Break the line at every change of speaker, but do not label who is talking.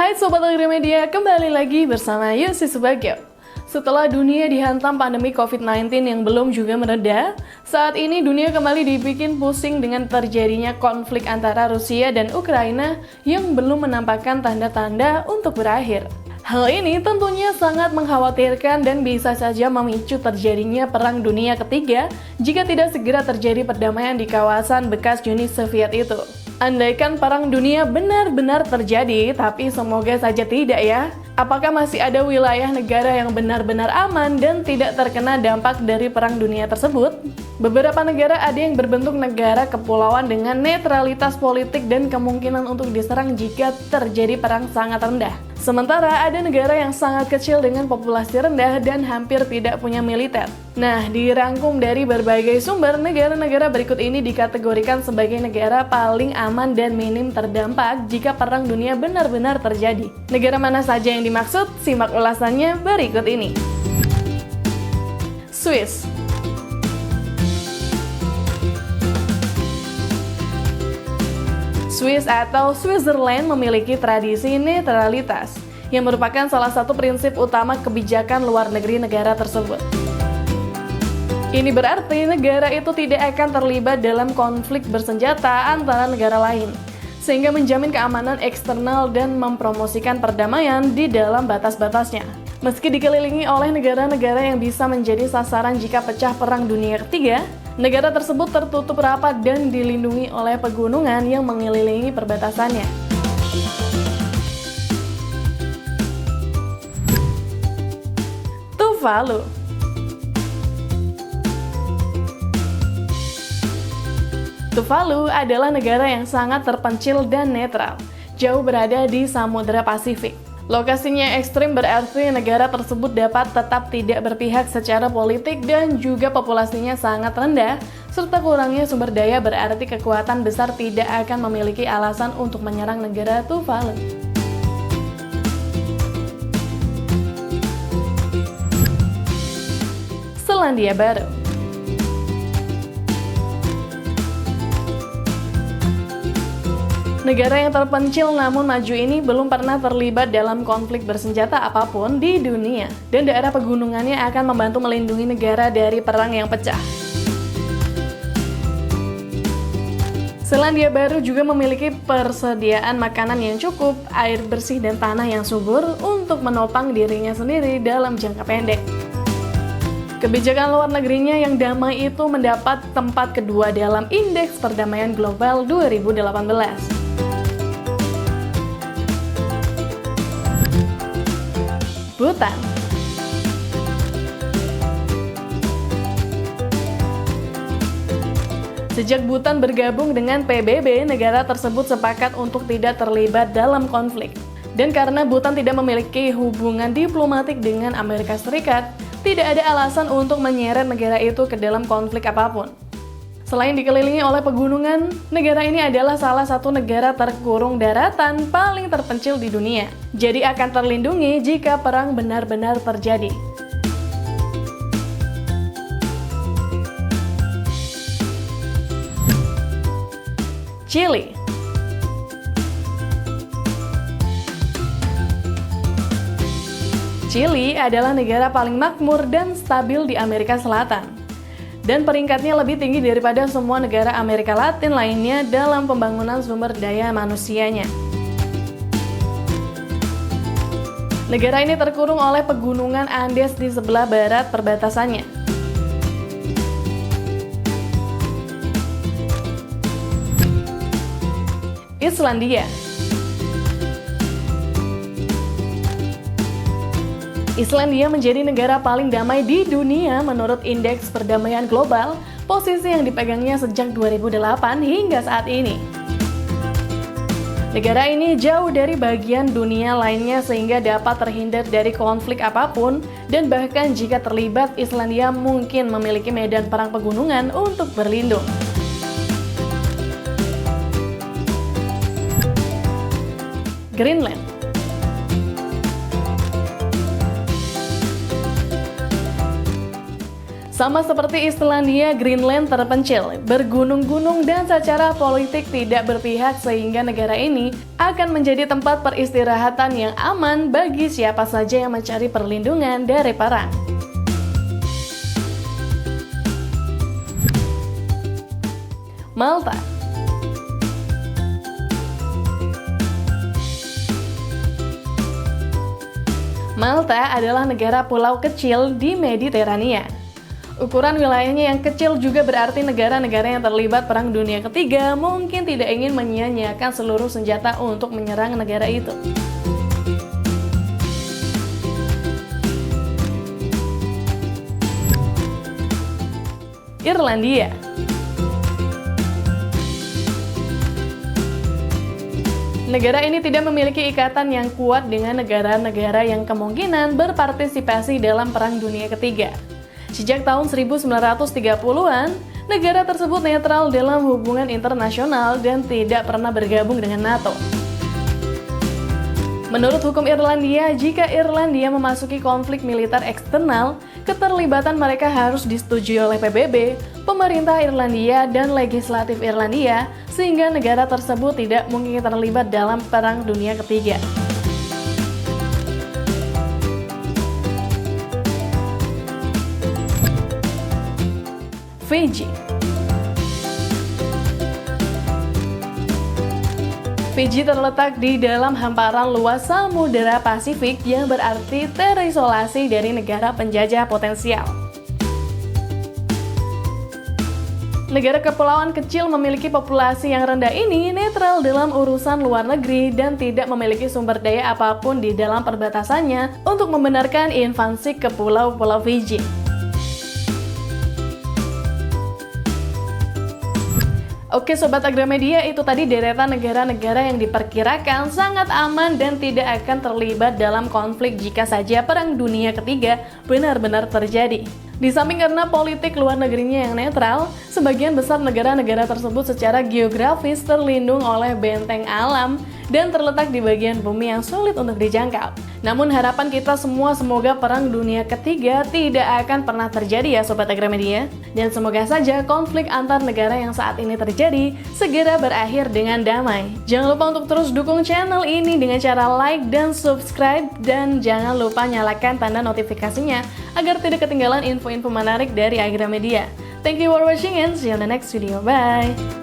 Hai Sobat Agramedia, kembali lagi bersama Yusi Subagio. Setelah dunia dihantam pandemi COVID-19 yang belum juga mereda, saat ini dunia kembali dibikin pusing dengan terjadinya konflik antara Rusia dan Ukraina yang belum menampakkan tanda-tanda untuk berakhir. Hal ini tentunya sangat mengkhawatirkan dan bisa saja memicu terjadinya Perang Dunia Ketiga jika tidak segera terjadi perdamaian di kawasan bekas Uni Soviet itu. Andaikan Perang Dunia benar-benar terjadi, tapi semoga saja tidak ya. Apakah masih ada wilayah negara yang benar-benar aman dan tidak terkena dampak dari Perang Dunia tersebut? Beberapa negara ada yang berbentuk negara kepulauan dengan netralitas politik dan kemungkinan untuk diserang jika terjadi perang sangat rendah. Sementara ada negara yang sangat kecil dengan populasi rendah dan hampir tidak punya militer. Nah, dirangkum dari berbagai sumber, negara-negara berikut ini dikategorikan sebagai negara paling aman dan minim terdampak jika Perang Dunia benar-benar terjadi. Negara mana saja yang dimaksud? Simak ulasannya berikut ini. Swiss. Swiss atau Switzerland memiliki tradisi netralitas, yang merupakan salah satu prinsip utama kebijakan luar negeri negara tersebut. Ini berarti negara itu tidak akan terlibat dalam konflik bersenjata antara negara lain, sehingga menjamin keamanan eksternal dan mempromosikan perdamaian di dalam batas-batasnya. Meski dikelilingi oleh negara-negara yang bisa menjadi sasaran jika pecah Perang Dunia Ketiga, negara tersebut tertutup rapat dan dilindungi oleh pegunungan yang mengelilingi perbatasannya. Tuvalu. Tuvalu adalah negara yang sangat terpencil dan netral, jauh berada di Samudra Pasifik. Lokasinya ekstrim berarti negara tersebut dapat tetap tidak berpihak secara politik dan juga populasinya sangat rendah, serta kurangnya sumber daya berarti kekuatan besar tidak akan memiliki alasan untuk menyerang negara Tuvalu. Selandia Baru. Negara yang terpencil namun maju ini belum pernah terlibat dalam konflik bersenjata apapun di dunia, dan daerah pegunungannya akan membantu melindungi negara dari perang yang pecah. Selandia Baru juga memiliki persediaan makanan yang cukup, air bersih dan tanah yang subur untuk menopang dirinya sendiri dalam jangka pendek. Kebijakan luar negerinya yang damai itu mendapat tempat kedua dalam Indeks Perdamaian Global 2018. Bhutan. Sejak Bhutan bergabung dengan PBB, negara tersebut sepakat untuk tidak terlibat dalam konflik. Dan karena Bhutan tidak memiliki hubungan diplomatik dengan Amerika Serikat, tidak ada alasan untuk menyeret negara itu ke dalam konflik apapun. Selain dikelilingi oleh pegunungan, negara ini adalah salah satu negara terkurung daratan paling terpencil di dunia. Jadi akan terlindungi jika perang benar-benar terjadi. Chili. Chili adalah negara paling makmur dan stabil di Amerika Selatan. Dan peringkatnya lebih tinggi daripada semua negara Amerika Latin lainnya dalam pembangunan sumber daya manusianya. Negara ini terkurung oleh pegunungan Andes di sebelah barat perbatasannya. Islandia. Islandia menjadi negara paling damai di dunia menurut Indeks Perdamaian Global, posisi yang dipegangnya sejak 2008 hingga saat ini. Negara ini jauh dari bagian dunia lainnya sehingga dapat terhindar dari konflik apapun, dan bahkan jika terlibat, Islandia mungkin memiliki medan perang pegunungan untuk berlindung. Greenland. Sama seperti Islandia, Greenland terpencil, bergunung-gunung dan secara politik tidak berpihak sehingga negara ini akan menjadi tempat peristirahatan yang aman bagi siapa saja yang mencari perlindungan dari perang. Malta. Malta adalah negara pulau kecil di Mediterania. Ukuran wilayahnya yang kecil juga berarti negara-negara yang terlibat Perang Dunia Ketiga mungkin tidak ingin menyia-nyiakan seluruh senjata untuk menyerang negara itu. Irlandia. Negara ini tidak memiliki ikatan yang kuat dengan negara-negara yang kemungkinan berpartisipasi dalam Perang Dunia Ketiga. Sejak tahun 1930-an, negara tersebut netral dalam hubungan internasional dan tidak pernah bergabung dengan NATO. Menurut hukum Irlandia, jika Irlandia memasuki konflik militer eksternal, keterlibatan mereka harus disetujui oleh PBB, pemerintah Irlandia, dan legislatif Irlandia, sehingga negara tersebut tidak mungkin terlibat dalam Perang Dunia Ketiga. Fiji. Fiji terletak di dalam hamparan luas Samudera Pasifik yang berarti terisolasi dari negara penjajah potensial. Negara kepulauan kecil memiliki populasi yang rendah ini netral dalam urusan luar negeri dan tidak memiliki sumber daya apapun di dalam perbatasannya untuk membenarkan invasi ke pulau-pulau Fiji. Oke Sobat Agramedia, itu tadi deretan negara-negara yang diperkirakan sangat aman dan tidak akan terlibat dalam konflik jika saja Perang Dunia Ketiga benar-benar terjadi. Di samping karena politik luar negerinya yang netral, sebagian besar negara-negara tersebut secara geografis terlindung oleh benteng alam dan terletak di bagian bumi yang sulit untuk dijangkau. Namun harapan kita semua semoga Perang Dunia Ketiga tidak akan pernah terjadi ya Sobat Agramedia. Dan semoga saja konflik antar negara yang saat ini terjadi segera berakhir dengan damai. Jangan lupa untuk terus dukung channel ini dengan cara like dan subscribe, dan jangan lupa nyalakan tanda notifikasinya agar tidak ketinggalan info-info menarik dari Agramedia. Thank you for watching and see you on the next video. Bye!